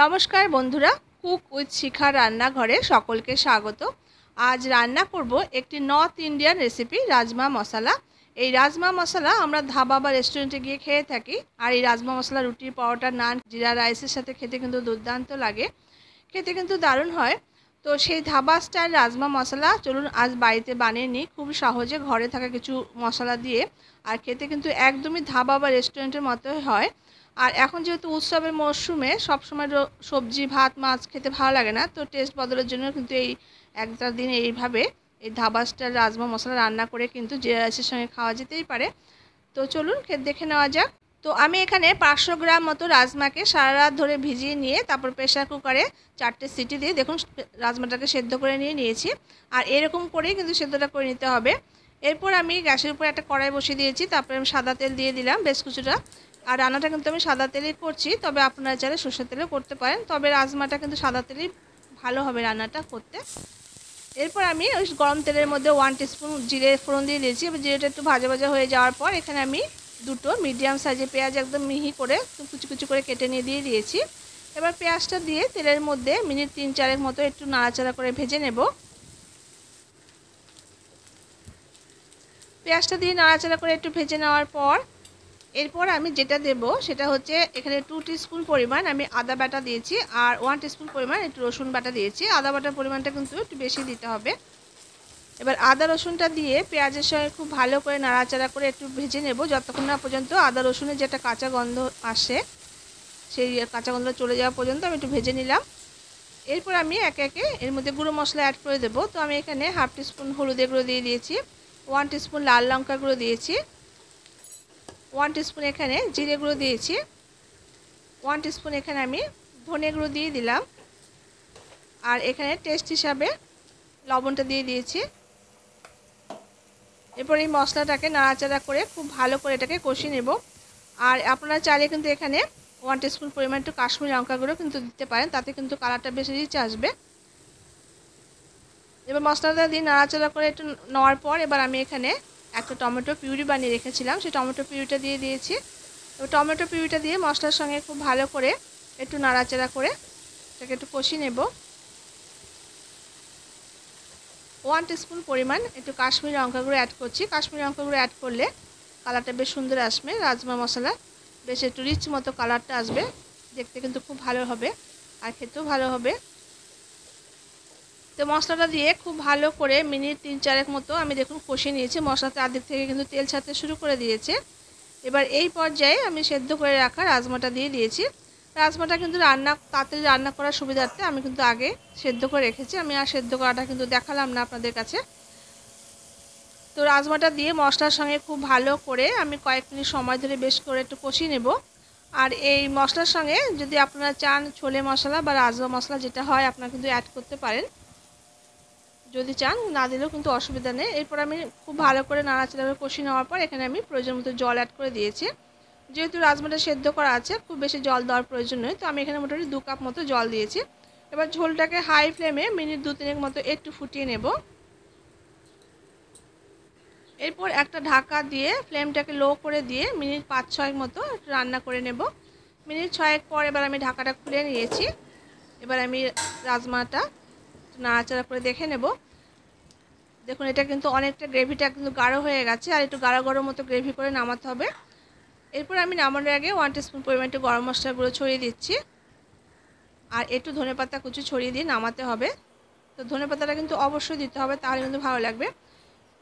নমস্কার বন্ধুরা, cook with শিখা রান্নাঘরে সকলকে স্বাগত। আজ রান্না করব একটি নর্থ ইন্ডিয়ান রেসিপি, রাজমা মশলা। এই রাজমা মশলা আমরা ধাবা বা রেস্টুরেন্টে গিয়ে খেয়ে থাকি। আর এই রাজমা মশলা রুটি, পরোটা, নান, জিরা রাইসের সাথে খেতে কিন্তু দুর্দান্ত লাগে, খেতে কিন্তু দারুণ হয়। তো সেই ধাবা স্টাইল রাজমা মশলা চলুন আজ বাড়িতে বানিয়ে নিই, খুব সহজে ঘরে থাকা কিছু মশলা দিয়ে। আর খেতে কিন্তু একদমই ধাবা বা রেস্টুরেন্টের মতোই হয়। আর এখন যেহেতু উৎসবের মরশুমে সবসময় সবজি, ভাত, মাছ খেতে ভালো লাগে না, তো টেস্ট বদলের জন্য কিন্তু এই একটা দিন এইভাবে এই ধাবা স্টাইল রাজমা মশলা রান্না করে কিন্তু জিরা রাইসের সঙ্গে খাওয়া যেতেই পারে। তো চলুন দেখে নেওয়া যাক। তো আমি এখানে 500 গ্রাম মতো রাজমাকে সারা রাত ধরে ভিজিয়ে নিয়ে তারপর প্রেশার কুকারে 4টে সিটি দিয়ে দেখুন রাজমাটাকে সেদ্ধ করে নিয়েছি। আর এরকম করেই কিন্তু সেদ্ধটা করে নিতে হবে। এরপর আমি গ্যাসের উপর একটা কড়াই বসিয়ে দিয়েছি, তারপরে আমি সাদা তেল দিয়ে দিলাম বেশ কিছুটা। আর রান্নাটা কিন্তু আমি সাদা তেলেই করছি, তবে আপনারা চাইলে সরষের তেলেও করতে পারেন, তবে রাজমাটা কিন্তু সাদা তেলেই ভালো হবে রান্নাটা করতে। এরপর আমি ওই গরম তেলের মধ্যে 1 টিস্পুন জিরে ফোড়ন দিয়ে দিয়েছি। এবার জিরেটা একটু ভাজা ভাজা হয়ে যাওয়ার পর এখানে আমি দুটো মিডিয়াম সাইজের পেঁয়াজ একদম মিহি করে কুচি কুচি করে কেটে নিয়ে দিয়ে দিয়েছি। এবার পেঁয়াজটা দিয়ে তেলের মধ্যে মিনিট 3-4 মতো একটু নাড়াচাড়া করে ভেজে নেব। পেঁয়াজটা দিয়ে নাড়াচাড়া করে একটু ভেজে নেওয়ার পর এরপর আমি যেটা দেব সেটা হচ্ছে এখানে 2 টিস্পুন পরিমাণ আমি আদা বাটা দিয়েছি, আর 1 টিস্পুন পরিমাণ একটু রসুন বাটা দিয়েছি। আদা বাটার পরিমাণটা কিন্তু একটু বেশি দিতে হবে। এবার আদা রসুনটা দিয়ে পেঁয়াজের সঙ্গে খুব ভালো করে নাড়াচাড়া করে একটু ভেজে নেব, যতক্ষণ না পর্যন্ত আদা রসুনের যেটা কাঁচা গন্ধ আসে সেই কাঁচা গন্ধ চলে যাওয়া পর্যন্ত আমি একটু ভেজে নিলাম। এরপর আমি একে একে এর মধ্যে গুঁড়ো মশলা অ্যাড করে দেবো। তো আমি এখানে 1/2 টিস্পুন হলুদের গুঁড়ো দিয়ে দিয়েছি, 1 টিস্পুন লাল লঙ্কা গুঁড়ো দিয়েছি, 1 টিস্পুন এখানে জিরে গুঁড়ো দিয়েছি, 1 টিস্পুন এখানে আমি ধনে গুঁড়ো দিয়ে দিলাম, আর এখানে টেস্ট হিসাবে লবণটা দিয়ে দিয়েছি। এরপর এই মশলাটাকে নাড়াচাড়া করে খুব ভালো করে এটাকে কষিয়ে নেব। আর আপনারা চাইলে কিন্তু এখানে 1 টিস্পুন পরিমাণ একটু কাশ্মীরি লঙ্কা গুঁড়ো কিন্তু দিতে পারেন, তাতে কিন্তু কালারটা বেশি রিচ আসবে। এবার মশলাটা দিয়ে নাড়াচাড়া করে একটু নেওয়ার পর এবার আমি এখানে একটা টমেটো পিউরি বানিয়ে রেখেছিলাম, সেই টমেটো পিউরিটা দিয়ে দিয়েছি। এবার টমেটো পিউরিটা দিয়ে মশলার সঙ্গে খুব ভালো করে একটু নাড়াচাড়া করে এটাকে একটু কষিয়ে নেব। 1 টিস্পুন পরিমাণ একটু কাশ্মীরি লঙ্কা গুঁড়ো অ্যাড করছি। কাশ্মীরি লঙ্কা গুঁড়ো অ্যাড করলে কালারটা বেশ সুন্দর আসবে, রাজমা মশলা বেশ একটু রিচ মতো কালারটা আসবে, দেখতে কিন্তু খুব ভালো হবে আর খেতেও ভালো হবে। তো মশলাটা দিয়ে খুব ভালো করে মিনিট 3-4 মতো আমি দেখুন কষিয়ে নিয়েছি। মশলাটা আদিক থেকে কিন্তু তেল ছাড়তে শুরু করে দিয়েছে। এবার এই পর্যায়ে আমি সেদ্ধ করে রাখা রাজমাটা দিয়ে দিয়েছি। রাজমাটা কিন্তু তাড়াতাড়ি রান্না করার সুবিধার্থে আমি কিন্তু আগে সেদ্ধ করে রেখেছি, আমি আর সেদ্ধ করাটা কিন্তু দেখালাম না আপনাদের কাছে। তো রাজমাটা দিয়ে মশলার সঙ্গে খুব ভালো করে আমি কয়েক মিনিট সময় ধরে বেশ করে একটু কষিয়ে নেব। আর এই মশলার সঙ্গে যদি আপনারা চান ছোলে মশলা বা রাজমা মশলা যেটা হয় আপনারা কিন্তু অ্যাড করতে পারেন, যদি চান, না দিলেও কিন্তু অসুবিধা নেই। এরপর আমি খুব ভালো করে নাড়াচাড়া করে কষিয়ে নেওয়ার পর এখানে আমি প্রয়োজন মতো জল অ্যাড করে দিয়েছি। যেহেতু রাজমাটা সেদ্ধ করা আছে খুব বেশি জল দেওয়ার প্রয়োজন নয়, তো আমি এখানে মোটামুটি 2 কাপ মতো জল দিয়েছি। এবার ঝোলটাকে হাই ফ্লেমে মিনিট 2-3 মতো একটু ফুটিয়ে নেব। এরপর একটা ঢাকা দিয়ে ফ্লেমটাকে লো করে দিয়ে মিনিট 5-6 মতো রান্না করে নেব। মিনিট 6 পর এবার আমি ঢাকাটা খুলে নিয়েছি। এবার আমি রাজমাটা নাড়াচাড়া করে দেখে নেব। দেখুন এটা কিন্তু অনেকটা গ্রেভিটা কিন্তু গাঢ় হয়ে গেছে, আর একটু গাঢ় গাঢ় মতো গ্রেভি করে নামাতে হবে। এরপর আমি নামানোর আগে 1 টিস্পুন পরিমাণ একটু গরম মশলা গুঁড়ো ছড়িয়ে দিচ্ছি, আর একটু ধনেপাতা কুচি ছড়িয়ে দিয়ে নামাতে হবে। তো ধনেপাতাটা কিন্তু অবশ্যই দিতে হবে, তাহলে কিন্তু ভালো লাগবে।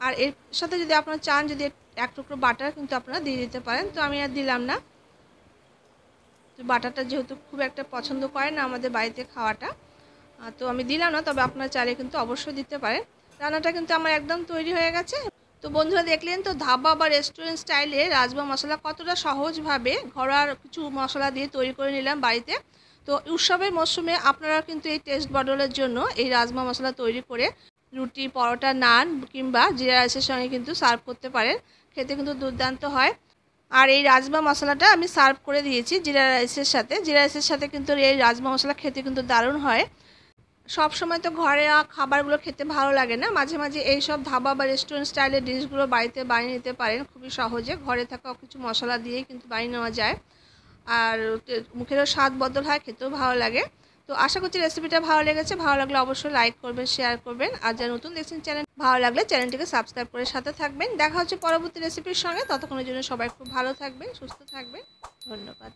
আর এর সাথে যদি আপনারা চান যদি এক টুকরো বাটার কিন্তু আপনারা দিয়ে দিতে পারেন, তো আমি আর দিলাম না। তো বাটারটা যেহেতু খুব একটা পছন্দ করে না আমাদের বাড়িতে খাওয়াটা, তো আমি দিলাম না, তবে আপনারা চাইলে কিন্তু অবশ্যই দিতে পারেন। রান্নাটা কিন্তু আমার একদম তৈরি হয়ে গেছে। তো বন্ধুরা দেখলেন তো ধাবা বা রেস্টুরেন্ট স্টাইলে রাজমা মশলা কতটা সহজভাবে ঘরোয়া কিছু মশলা দিয়ে তৈরি করে নিলাম বাড়িতে। তো উৎসবের মরশুমে আপনারা কিন্তু এই টেস্ট বদলের জন্য এই রাজমা মশলা তৈরি করে রুটি, পরোটা, নান কিংবা জিরা রাইসের সঙ্গে কিন্তু সার্ভ করতে পারেন, খেতে কিন্তু দুর্দান্ত হয়। আর এই রাজমা মশলাটা আমি সার্ভ করে দিয়েছি জিরা রাইসের সাথে। জিরা রাইসের সাথে কিন্তু এই রাজমা মশলা খেতে কিন্তু দারুণ হয়। সব সময় তো ঘরে খাবারগুলো খেতে ভালো লাগে না, মাঝে মাঝে এই সব ধাবা বা রেস্টুরেন্ট স্টাইলের ডিশগুলো বাড়িতে বানিয়ে নিতে পারেন খুবই সহজে। ঘরে থাকা কিছু মশলা দিয়েই কিন্তু বানিয়ে নেওয়া যায়। আর মুখেরও স্বাদ বদল হয়, খেতেও ভালো লাগে। তো আশা করছি রেসিপিটা ভালো লেগেছে। ভালো লাগলে অবশ্যই লাইক করবেন, শেয়ার করবেন। আর যারা নতুন দেখছেন চ্যানেল, ভালো লাগলে চ্যানেলটিকে সাবস্ক্রাইব করে সাথে থাকবেন। দেখা হচ্ছে পরবর্তী রেসিপির সঙ্গে। ততক্ষণের জন্য সবাই খুব ভালো থাকবেন, সুস্থ থাকবেন। ধন্যবাদ।